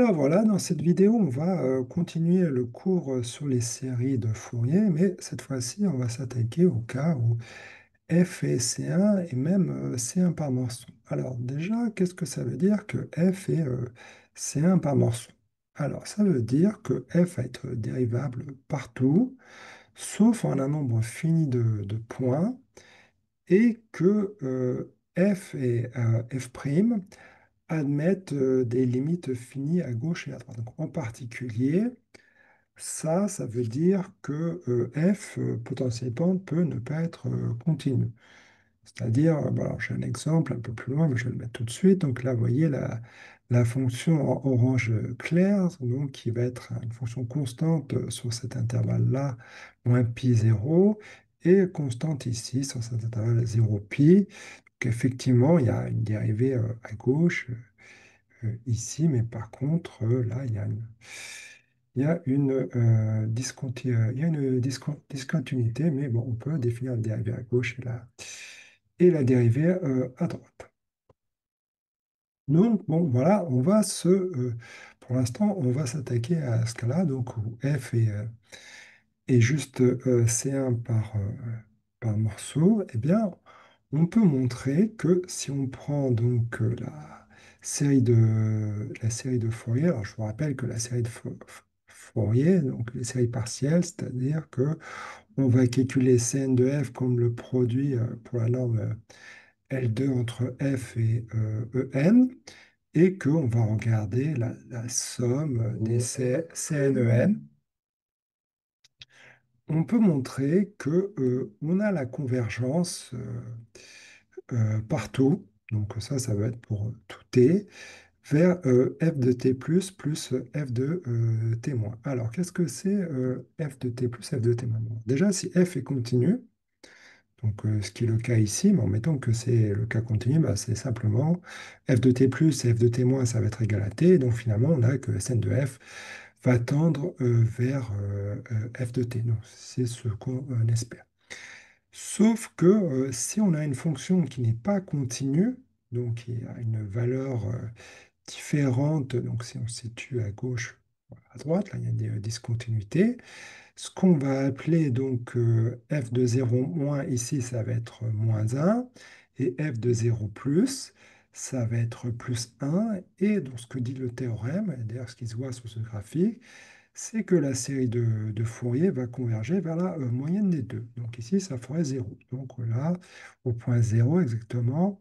Alors voilà, dans cette vidéo, on va continuer le cours sur les séries de Fourier, mais cette fois-ci, on va s'attaquer au cas où f est C1 et même C1 par morceau. Alors déjà, qu'est-ce que ça veut dire que f est C1 par morceau? Alors ça veut dire que f va être dérivable partout, sauf en un nombre fini de points, et que f et f' admettent des limites finies à gauche et à droite. Donc, en particulier, ça veut dire que f potentiellement peut ne pas être continu. C'est-à-dire, bon, alors, j'ai un exemple un peu plus loin, mais je vais le mettre tout de suite. Donc là, vous voyez la fonction en orange clair, donc, qui va être une fonction constante sur cet intervalle-là, moins pi 0, et constante ici sur cet intervalle 0 pi. Donc effectivement, il y a une dérivée à gauche ici, mais par contre, là, il y a une discontinuité, mais bon, on peut définir la dérivée à gauche et la dérivée à droite. Donc, bon, voilà, pour l'instant, on va s'attaquer à ce cas-là, donc où f est juste C1 par morceau. Eh bien, on peut montrer que si on prend donc la série de Fourier, alors je vous rappelle que la série de Fourier, donc les séries partielles, c'est-à-dire que on va calculer Cn de f comme le produit pour la norme L2 entre f et En, et qu'on va regarder la somme des CNEN. On peut montrer que on a la convergence partout, donc ça va être pour tout t, vers f de t plus f de t moins. Alors, qu'est-ce que c'est f de t plus f de t moins? Bon, déjà, si f est continu, donc ce qui est le cas ici, mais en mettant que c'est le cas continu, bah, c'est simplement f de t plus et f de t moins, ça va être égal à t, donc finalement, on a que Sn de f va tendre vers f de t. Donc, c'est ce qu'on espère. Sauf que si on a une fonction qui n'est pas continue, donc qui a une valeur différente, donc si on se situe à gauche, à droite, là il y a des discontinuités, ce qu'on va appeler donc f de 0 moins ici, ça va être moins 1, et f de 0 plus, ça va être plus 1, et donc ce que dit le théorème, et d'ailleurs ce qui se voit sur ce graphique, c'est que la série de Fourier va converger vers la moyenne des deux. Donc ici, ça ferait 0. Donc là, au point 0 exactement,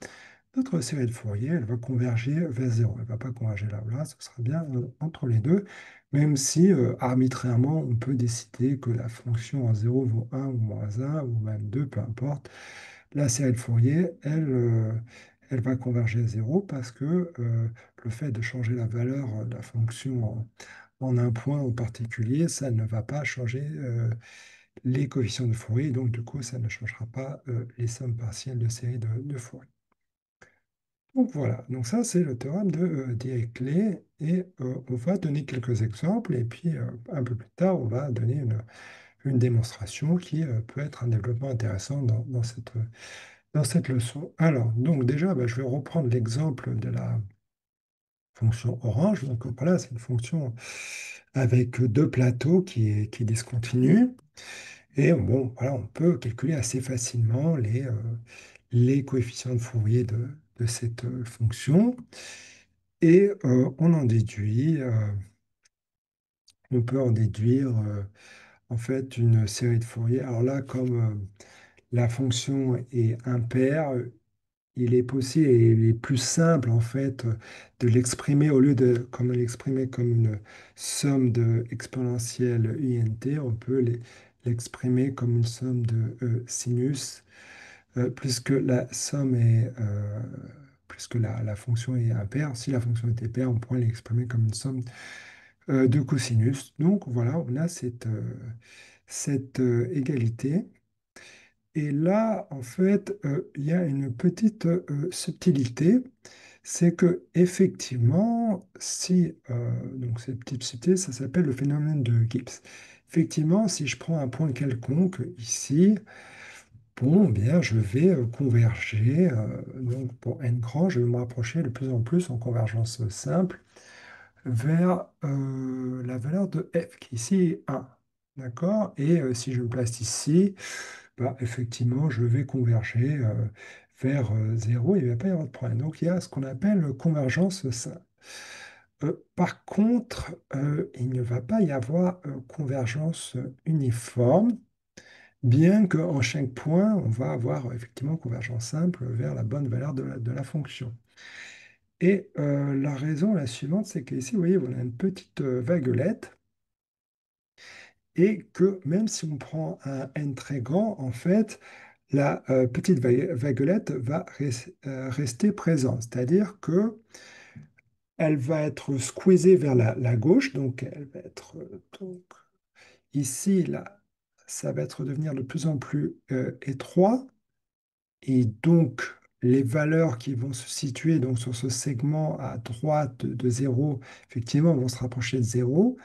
notre série de Fourier, elle va converger vers 0. Elle ne va pas converger là ou là, ce sera bien entre les deux, même si arbitrairement, on peut décider que la fonction en 0 vaut 1 ou moins 1 ou même 2, peu importe. La série de Fourier, elle va converger à 0 parce que le fait de changer la valeur de la fonction en un point en particulier, ça ne va pas changer les coefficients de Fourier, donc du coup, ça ne changera pas les sommes partielles de série de Fourier. Donc voilà, donc ça c'est le théorème de Dirichlet, et on va donner quelques exemples, et puis un peu plus tard, on va donner une démonstration qui peut être un développement intéressant dans cette leçon. Alors, donc déjà, bah, je vais reprendre l'exemple de la fonction orange. Donc voilà, c'est une fonction avec deux plateaux qui est discontinue. Et bon, voilà, on peut calculer assez facilement les coefficients de Fourier de cette fonction. Et on peut en déduire en fait une série de Fourier. Alors là, comme la fonction est impaire, il est possible et il est plus simple en fait de l'exprimer au lieu de comme l'exprimer comme une somme de exponentielle INT, on peut l'exprimer comme une somme de sinus, puisque la somme est puisque la fonction est impaire. Si la fonction était paire, on pourrait l'exprimer comme une somme de cosinus. Donc voilà, on a cette égalité. Et là, en fait, il y a une petite subtilité, c'est que effectivement, donc cette petite subtilité, ça s'appelle le phénomène de Gibbs. Effectivement, si je prends un point quelconque ici, bon, eh bien, je vais converger. Donc pour n grand, je vais me rapprocher de plus en plus en convergence simple vers la valeur de f, qui ici est 1. D'accord? Et si je me place ici, bah, effectivement, je vais converger vers 0, il ne va pas y avoir de problème. Donc, il y a ce qu'on appelle convergence simple. Par contre, il ne va pas y avoir convergence uniforme, bien qu'en chaque point, on va avoir effectivement convergence simple vers la bonne valeur de la fonction. Et la raison, la suivante, c'est qu'ici, vous voyez, on a une petite vaguelette, et que même si on prend un n très grand, en fait, la petite vaguelette va rester présente. C'est-à-dire que elle va être squeezée vers la gauche, donc elle va être donc, ici, là, ça va être devenir de plus en plus étroit, et donc les valeurs qui vont se situer donc, sur ce segment à droite de 0, effectivement, vont se rapprocher de 0,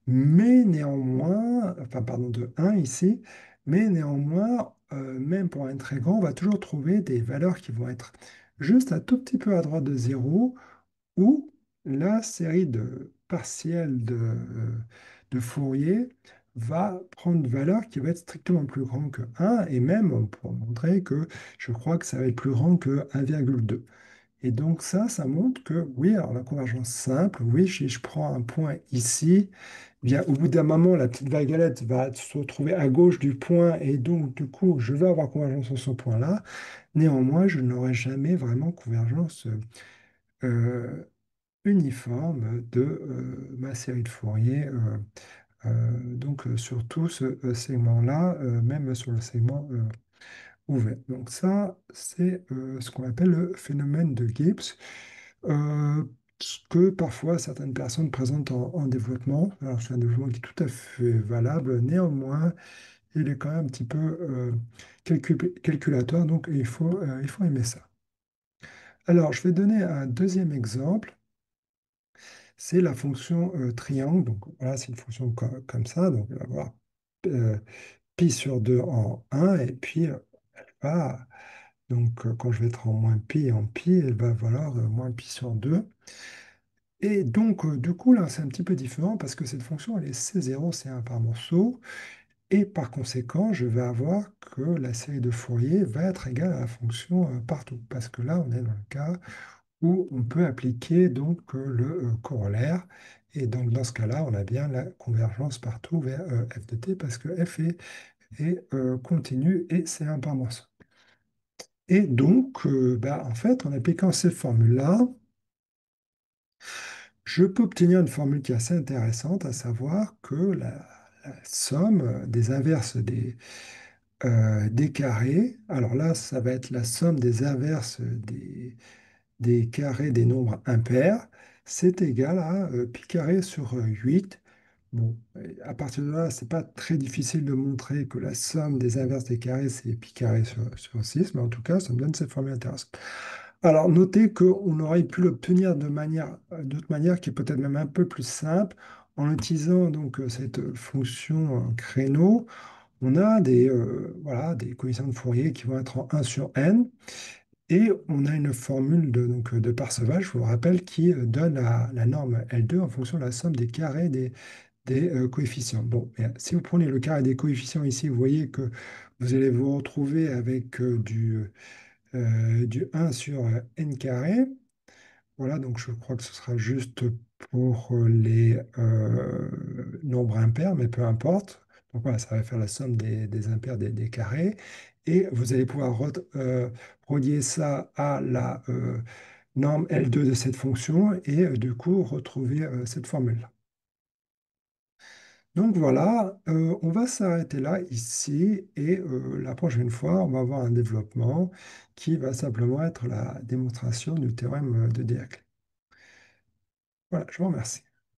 mais néanmoins, enfin pardon, de 1 ici, mais néanmoins, même pour un très grand, on va toujours trouver des valeurs qui vont être juste un tout petit peu à droite de 0, où la série de partiels de Fourier va prendre une valeur qui va être strictement plus grande que 1, et même on pourra montrer que je crois que ça va être plus grand que 1,2. Et donc ça montre que oui, alors la convergence simple, oui, si je prends un point ici, eh bien, au bout d'un moment, la petite vaguelette va se retrouver à gauche du point, et donc du coup, je vais avoir convergence sur ce point-là. Néanmoins, je n'aurai jamais vraiment convergence euh, uniforme de ma série de Fourier, donc sur tout ce segment-là, même sur le segment ouvert. Donc ça, c'est ce qu'on appelle le phénomène de Gibbs, euh, ce que parfois certaines personnes présentent en développement. Alors c'est un développement qui est tout à fait valable, néanmoins, il est quand même un petit peu calculatoire, donc il faut aimer ça. Alors, je vais donner un deuxième exemple. C'est la fonction triangle. Donc voilà, c'est une fonction comme ça. Donc on va avoir euh, pi sur 2 en 1, et puis elle va, donc quand je vais être en moins pi et en pi, elle va valoir moins pi sur 2. Et donc du coup là, c'est un petit peu différent parce que cette fonction, elle est C0, C1 par morceau. Et par conséquent, je vais avoir que la série de Fourier va être égale à la fonction partout. Parce que là, on est dans le cas où on peut appliquer donc le corollaire. Et donc dans ce cas-là, on a bien la convergence partout vers f de t parce que f est continu et c'est un par morceau. Et donc, bah, en fait, en appliquant ces formules-là, je peux obtenir une formule qui est assez intéressante, à savoir que la somme des inverses des carrés, alors là, ça va être la somme des inverses des carrés des nombres impairs, c'est égal à pi carré sur 8. Bon, et à partir de là, c'est pas très difficile de montrer que la somme des inverses des carrés, c'est pi carré sur 6, mais en tout cas, ça me donne cette formule intéressante. Alors, notez qu'on aurait pu l'obtenir d'autre manière, qui est peut-être même un peu plus simple, en utilisant donc cette fonction créneau. On a voilà, des coefficients de Fourier qui vont être en 1 sur n. Et on a une formule de Parseval, je vous le rappelle, qui donne la norme L2 en fonction de la somme des carrés des coefficients. Bon, et si vous prenez le carré des coefficients ici, vous voyez que vous allez vous retrouver avec du 1 sur n carré. Voilà, donc je crois que ce sera juste pour les nombres impairs, mais peu importe. Donc voilà, ça va faire la somme des impairs des carrés. Et vous allez pouvoir relier ça à la norme L2 de cette fonction et du coup retrouver cette formule-là. Donc voilà, on va s'arrêter là ici et la prochaine fois, on va avoir un développement qui va simplement être la démonstration du théorème de Dirichlet. Voilà, je vous remercie.